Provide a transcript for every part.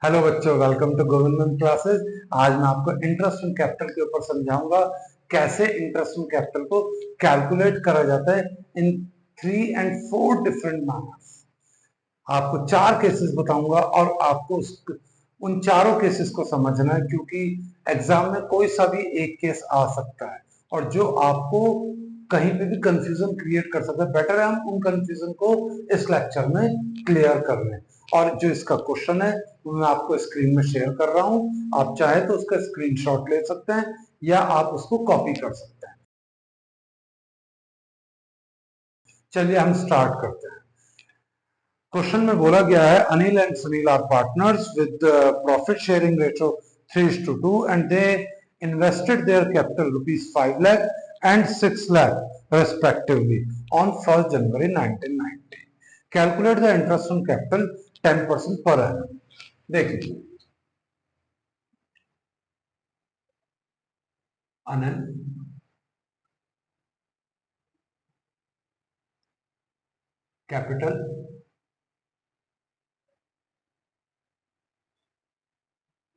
Hello बच्चों, welcome to government classes. आज मैं आपको इंटरेस्ट इन कैपिटल के ऊपर समझाऊंगा कैसे इंटरेस्ट इन कैपिटल को कैलकुलेट करा जाता है इन 3 and 4 डिफरेंट मैनर्स। आपको 4 केसेस बताऊंगा और आपको उन चारों केसेस को समझना है, क्योंकि एग्जाम में कोई सा भी एक केस आ सकता है और जो आपको कहीं पे भी कंफ्यूजन क्रिएट कर सकता है। बेटर है हम उन कंफ्यूजन को इस लेक्चर में क्लियर कर लें। और जो इसका क्वेश्चन है वो मैं आपको स्क्रीन में शेयर कर रहा हूं। आप चाहे तो उसका स्क्रीनशॉट ले सकते हैं या आप उसको कॉपी कर सकते हैं। चलिए हम स्टार्ट करते हैं। क्वेश्चन में बोला गया है Anil and Sunil are partners with profit sharing ratio 3:2 and they invested their capital rupees 5 lakh and 6 lakh respectively on 1st January 1990. Calculate the interest on capital 10% per annum. देखिए Anil capital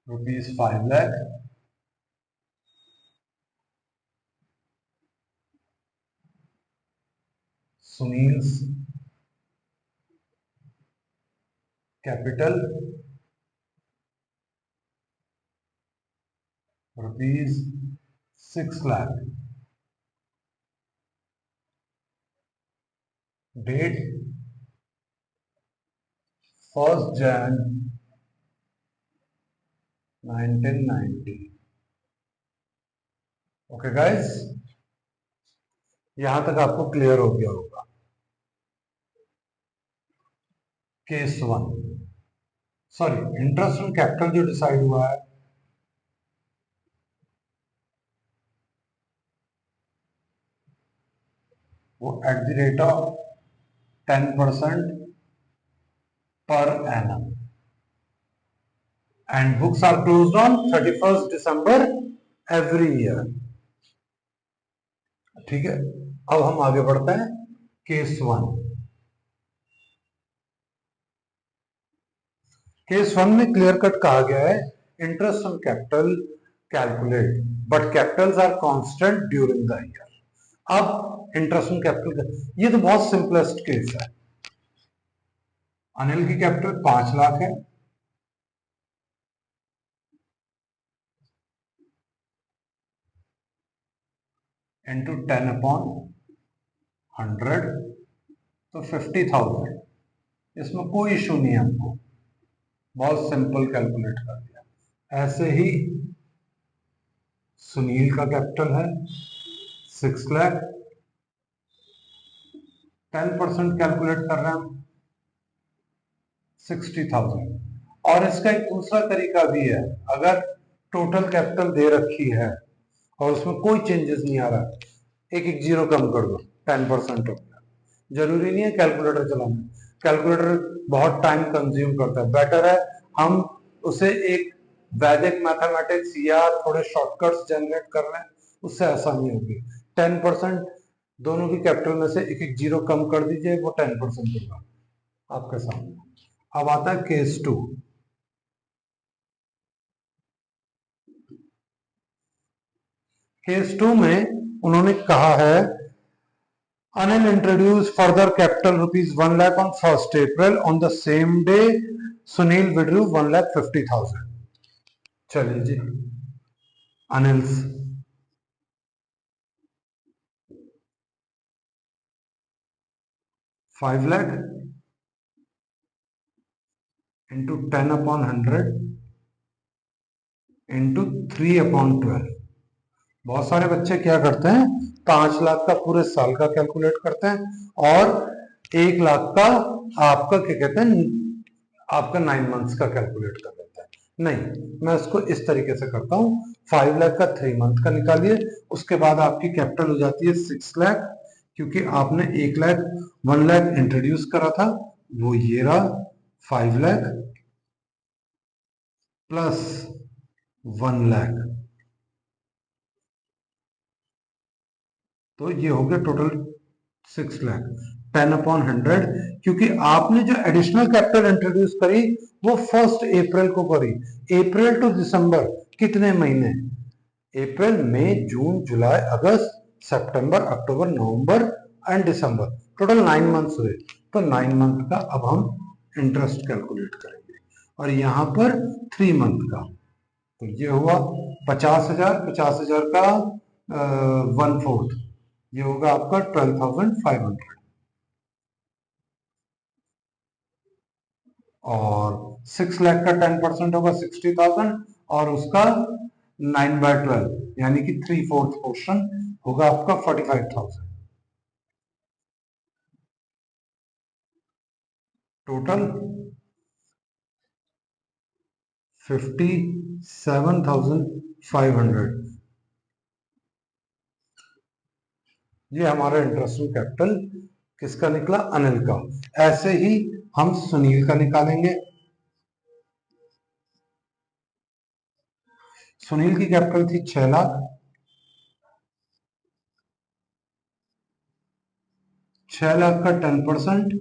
rupees 5 lakh, Sunil's capital rupees 6 lakh, date 1st Jan 1990। Okay guys, यहां तक आपको clear हो गया होगा। Case 1, sorry, interest on capital जो decide हुआ है वो at the rate of 10% per annum and books are closed on 31st December every year। ठीक है, अब हम आगे बढ़ते हैं। केस 1, केस 1 में क्लियर कट कहा गया है interest on capital calculate but capitals are constant during the year. अब इंटरेस्ट ऑन कैपिटल, ये तो बहुत सिंपलेस्ट केस है। अनिल की कैपिटल 5 लाख है, इंटू 10/100 तो 50,000। इसमें कोई इशू नहीं है, हमको बहुत सिंपल कैलकुलेट कर दिया। ऐसे ही सुनील का कैपिटल है 6 लाख, 10% कैलकुलेट कर रहे हैं हम 60,000। और इसका एक दूसरा तरीका भी है। अगर टोटल कैपिटल दे रखी है और उसमें कोई चेंजेस नहीं आ रहा, एक एक जीरो कम कर दो, 10% हो गया। जरूरी नहीं है कैलकुलेटर चलाना, कैलकुलेटर बहुत टाइम कंज्यूम करता है। बेटर है हम उसे एक वैदिक मैथमेटिक्स या थोड़े शॉर्टकट्स जनरेट कर लें, उससे आसानी होगी। 10% दोनों की कैपिटल में से एक एक जीरो कम कर दीजिए, वो 10% होगा आपके सामने। अब आता है केस 2। केस 2 में उन्होंने कहा है Anil introduced further capital rupees 1 lakh on 1st April. On the same day, Sunil withdrew 1,50,000। चलिए जी, अनिल 5 lakh इंटू 10/100 इंटू 3/12। बहुत सारे बच्चे क्या करते हैं, 5 लाख का पूरे साल का कैलकुलेट करते हैं और 1 लाख का आपका क्या कहते हैं, आपका 9 मंथ्स का कैलकुलेट कर देता है। नहीं, मैं इसको इस तरीके से करता हूं। 5 लाख का 3 मंथ का निकालिए, उसके बाद आपकी कैपिटल हो जाती है 6 लाख, क्योंकि आपने 1 लाख 1 लाख इंट्रोड्यूस करा था, वो ये रहा 5 लाख प्लस 1 लाख, तो ये हो गया टोटल 6 लाख। 10/100, क्योंकि आपने जो एडिशनल कैपिटल इंट्रोड्यूस करी वो 1 अप्रैल को करी। अप्रैल टू दिसंबर कितने महीने? अप्रैल, मई, जून, जुलाई, अगस्त, सितंबर, अक्टूबर, नवंबर एंड दिसंबर, टोटल 9 मंथ्स हुए। तो 9 मंथ का अब हम इंटरेस्ट कैलकुलेट करेंगे, और यहाँ पर 3 मंथ का। तो ये हुआ 50,000, 50,000 का 1/4, ये होगा आपका 12,500। और 6 लाख का 10% होगा 60,000, और उसका 9/12 यानी कि 3/4 पोर्शन होगा आपका 45,000। टोटल 57,500। ये हमारा इंटरेस्टिंग कैपिटल किसका निकला? अनिल का। ऐसे ही हम सुनील का निकालेंगे। सुनील की कैपिटल थी 6 लाख, 6 लाख का 10%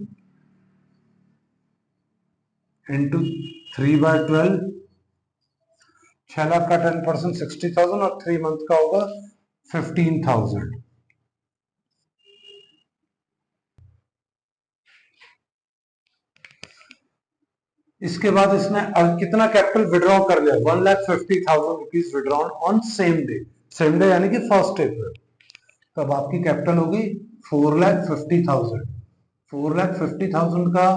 इंटू 3/12, 6 लाख का 10% 60,000, और 3 मंथ का होगा 15,000। इसके बाद इसने कितना कैपिटल विड्रॉ कर लिया? 1,50,000 rupees withdrawn on same day. Same day यानी कि 1 अप्रैल। तब आपकी कैपिटल होगी 4,50,000। 4,50,000 का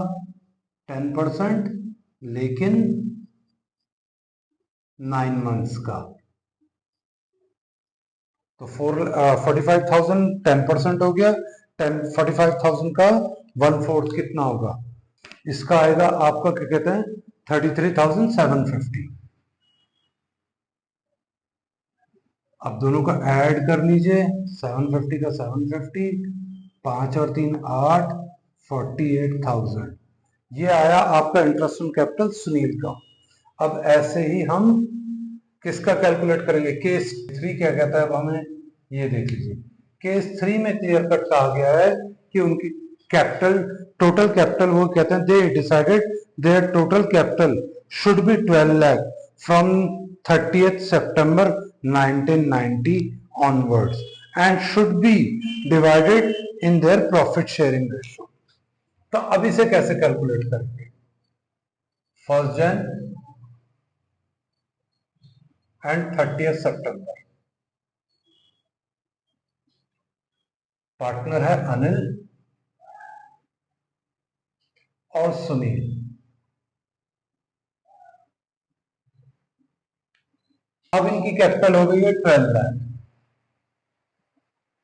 10%, लेकिन 9 मंथ्स का। तो 45,000 10% हो गया। 45,000 का 1/4 कितना होगा? इसका आएगा आपका, क्या कहते हैं, 33,750। अब दोनों का ऐड कर लीजिए, 750 का 750, 5 और 3 8, 48,000। ये आया आपका इंटरेस्ट ऑन कैपिटल सुनील का। अब ऐसे ही हम किसका कैलकुलेट करेंगे? केस 3 क्या कहता है अब हमें, ये देख लीजिए। केस 3 में क्लियर कट कहा गया है कि उनकी कैपिटल, टोटल कैपिटल, वो कहते हैं they decided their total capital should be 12 lakh from 30th September 1990 onwards and should be divided in their profit sharing ratio। तो अब इसे कैसे कैलकुलेट करेंगे? 1 जन एंड 30th September। पार्टनर है अनिल और सुनील। अब इनकी कैपिटल हो गई है 12 लाख।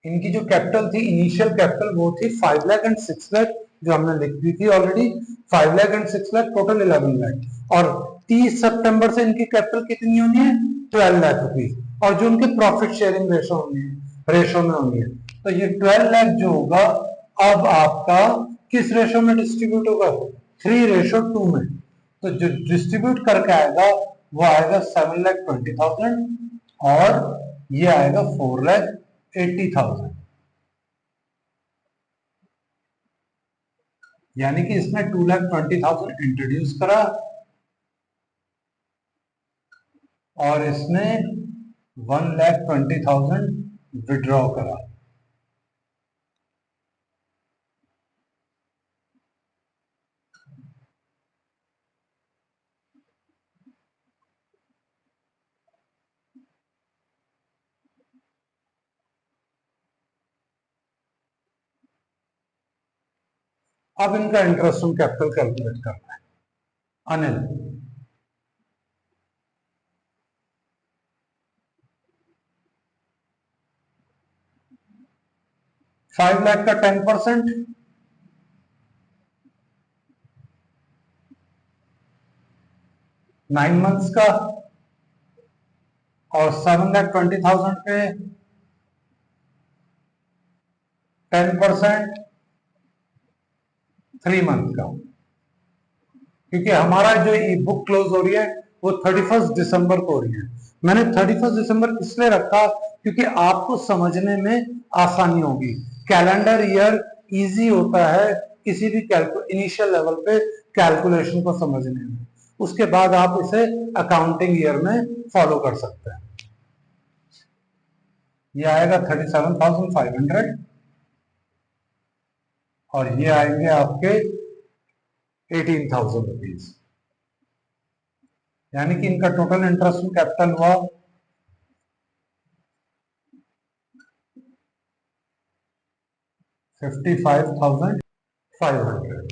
इनकी जो कैपिटल थी, इनिशियल कैपिटल, वो थी 5 लाख एंड 6 लाख, जो हमने लिख दी थी already. 5 lakh and 6 lakh, total 11 lakh. और 30 सितंबर से इनकी कैपिटल कितनी होनी है? 12 लाख रुपीज। और जो उनके प्रॉफिट शेयरिंग रेशो होनी है, रेशो में होनी है, तो ये 12 लाख जो होगा अब आपका किस रेशो में डिस्ट्रीब्यूट होगा? 3:2 में। तो जो डिस्ट्रीब्यूट करके आएगा वो आएगा 7,20,000, और ये आएगा 4,80,000। यानी कि इसने 2,20,000 इंट्रोड्यूस करा, और इसने 1,20,000 विड्रॉ करा। अब इनका इंटरेस्ट ऑन कैपिटल कैलकुलेट करना है। अनिल, 5 लाख का 10%, 9 मंथ्स का, और 7,20,000 पे 10% 3 मंथ का। क्योंकि हमारा जो ये बुक क्लोज हो रही है वो 31 दिसंबर को हो रही है। मैंने 31 दिसंबर इसलिए रखा क्योंकि आपको समझने में आसानी होगी। कैलेंडर ईयर इजी होता है किसी भी इनिशियल लेवल पे कैलकुलेशन को समझने में। उसके बाद आप इसे अकाउंटिंग ईयर में फॉलो कर सकते हैं। ये आएगा 37,500 और ये आएंगे आपके 18,000 रुपीज, यानी कि इनका टोटल इंटरेस्ट कैपिटल हुआ 55,500।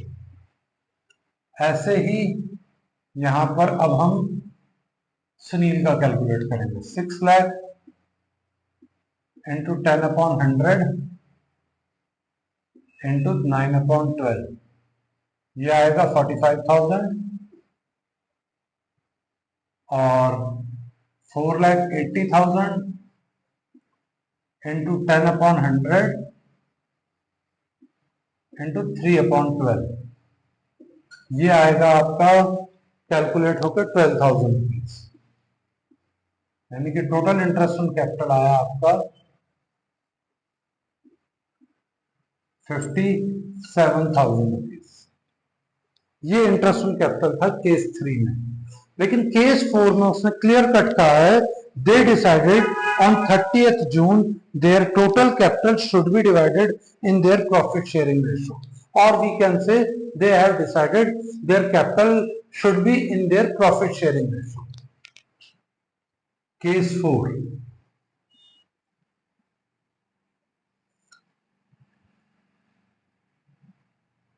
ऐसे ही यहां पर अब हम सुनील का कैलकुलेट करेंगे। 6 लाख इंटू 10/100 इंटू 9/12, ये आएगा 45,000। और 4,80,000 इंटू 10/100 इंटू 3/12, ये आएगा आपका कैलकुलेट होकर 12,000 रुपीज, यानी कि टोटल इंटरेस्ट ऑन कैपिटल आया आपका 57,000 रुपीज। ये इंटरेस्ट ऑन कैपिटल था केस 3 में। लेकिन केस 4 में उसने क्लियर कट कहा है, they decided on 30th June their total capital should be divided in their profit sharing ratio, or we can say they have decided their capital should be in their profit sharing ratio. Case 4,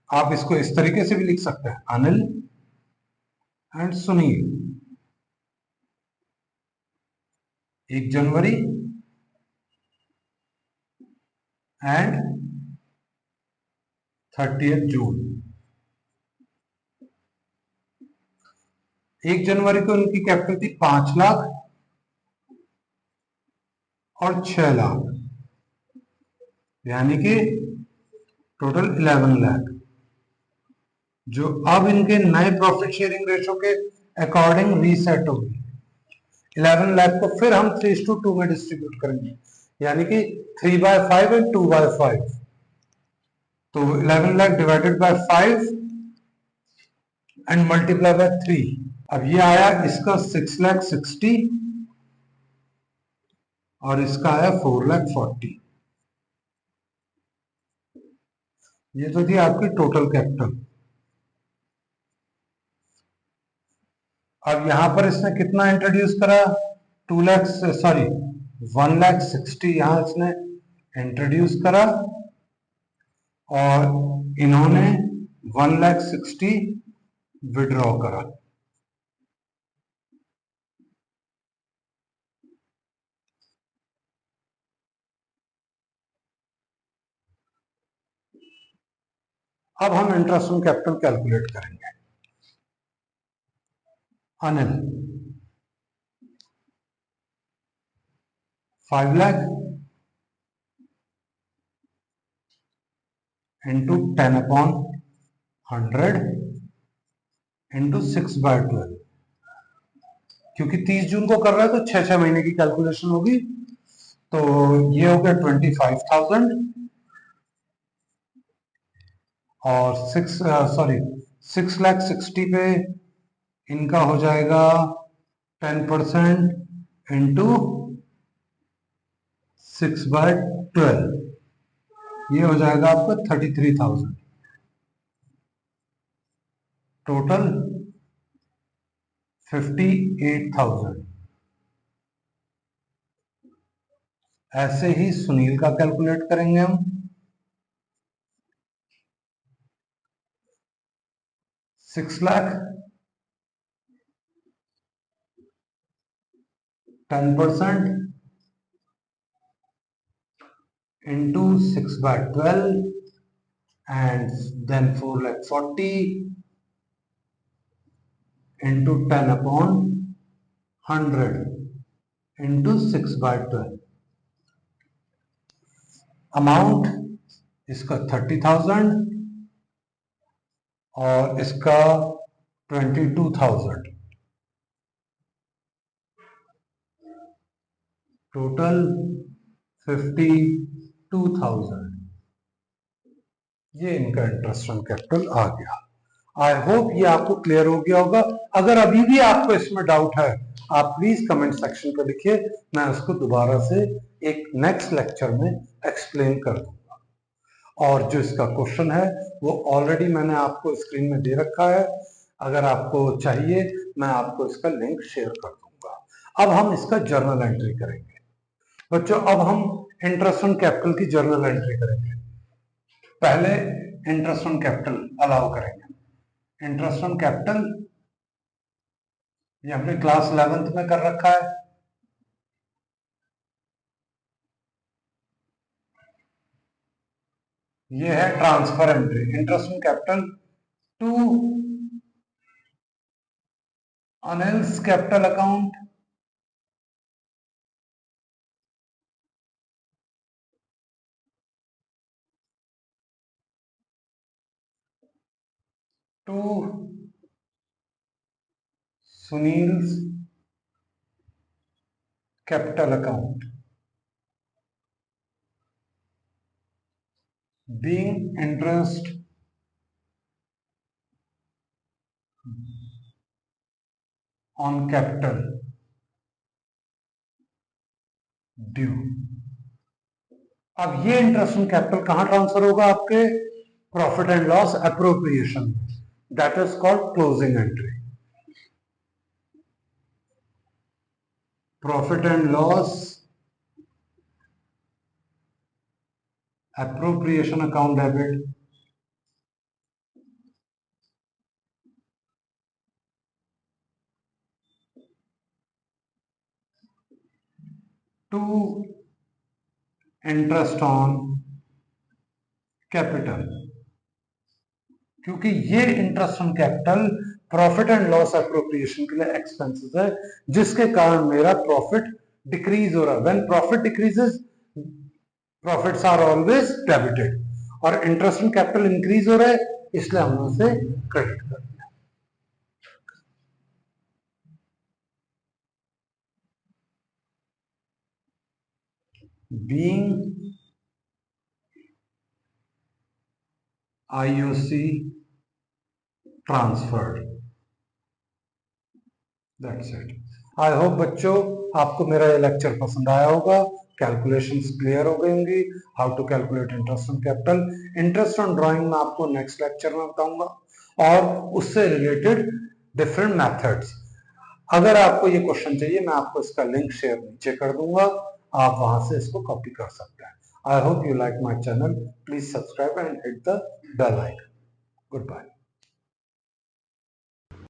आप इसको इस तरीके से भी लिख सकते हैं, Anil and Sunil 1 January and 30th June। 1 जनवरी को उनकी कैपिटल थी 5 लाख और 6 लाख, यानी कि टोटल 11 लाख, जो अब इनके नए प्रॉफिट शेयरिंग रेशो के अकॉर्डिंग रीसेट होगी। 11 लाख को फिर हम 3:2 में डिस्ट्रीब्यूट करेंगे, यानी कि 3/5 एंड 2/5। तो 11 lakh divided by 5 and multiply by 3। अब ये आया इसका 6,60,000 और इसका आया 4,40,000। ये तो थी आपकी टोटल कैपिटल। अब यहां पर इसने कितना इंट्रोड्यूस करा, 1,60,000 यहां इसने इंट्रोड्यूस करा और इन्होंने 1,60,000 विड्रॉ करा। अब हम इंटरेस्ट ऑन कैपिटल कैलकुलेट करेंगे। अनिल 5 लाख इंटू 10/100 इंटू 6/12, क्योंकि 30 जून को कर रहा है तो 6 महीने की कैलकुलेशन होगी। तो ये हो गया 25,000 और 6,60,000 पे इनका हो जाएगा 10% इंटू 6/12, ये हो जाएगा आपका 33,000। टोटल 58,000। ऐसे ही सुनील का कैलकुलेट करेंगे हम। 6 lakh 10% into 6/12 and then 4,40,000 into 10/100 into 6/12। Amount इसका 30,000 और इसका 22,000। टोटल 52,000। ये इनका इंटरेस्ट ऑन कैपिटल आ गया। आई होप ये आपको क्लियर हो गया होगा। अगर अभी भी आपको इसमें डाउट है, आप प्लीज कमेंट सेक्शन पे लिखिए, मैं उसको दोबारा से एक नेक्स्ट लेक्चर में एक्सप्लेन कर दूंगा। और जो इसका क्वेश्चन है वो ऑलरेडी मैंने आपको स्क्रीन में दे रखा है, अगर आपको चाहिए मैं आपको इसका लिंक शेयर कर दूंगा। अब हम इसका जर्नल एंट्री करेंगे बच्चों। अब हम इंटरेस्ट ऑन कैपिटल की जर्नल एंट्री करेंगे। पहले इंटरेस्ट ऑन कैपिटल अलाउ करेंगे। इंटरेस्ट ऑन कैपिटल ये हमने क्लास 11th में कर रखा है। ये है transfer entry, interest on capital to Anil's capital account to Sunil's capital account being interest on capital due। अब ये इंटरेस्ट ऑन कैपिटल कहां ट्रांसफर होगा? आपके profit and loss appropriation, that is called closing entry. Profit and loss appropriation account debit to interest on capital, क्योंकि ये interest on capital profit and loss appropriation के लिए expenses है, जिसके कारण मेरा प्रॉफिट डिक्रीज हो रहा है। When profit decreases profits are always debited, और इंटरेस्ट ऑन कैपिटल इंक्रीज हो रहा है, इसलिए हमने उसे क्रेडिट कर दिया। Being IOC transferred, that's it. I hope बच्चों आपको मेरा ये लेक्चर पसंद आया होगा, कैलकुलेशंस क्लियर हो गई होंगी, how to calculate interest on capital. Interest on drawing में आपको नेक्स्ट लेक्चर में बताऊंगा, और उससे रिलेटेड डिफरेंट मेथड्स। अगर आपको ये क्वेश्चन चाहिए, मैं आपको इसका लिंक शेयर नीचे कर दूंगा, आप वहां से इसको कॉपी कर सकते हैं। I hope you like my channel, please subscribe and hit the bell icon. Good bye.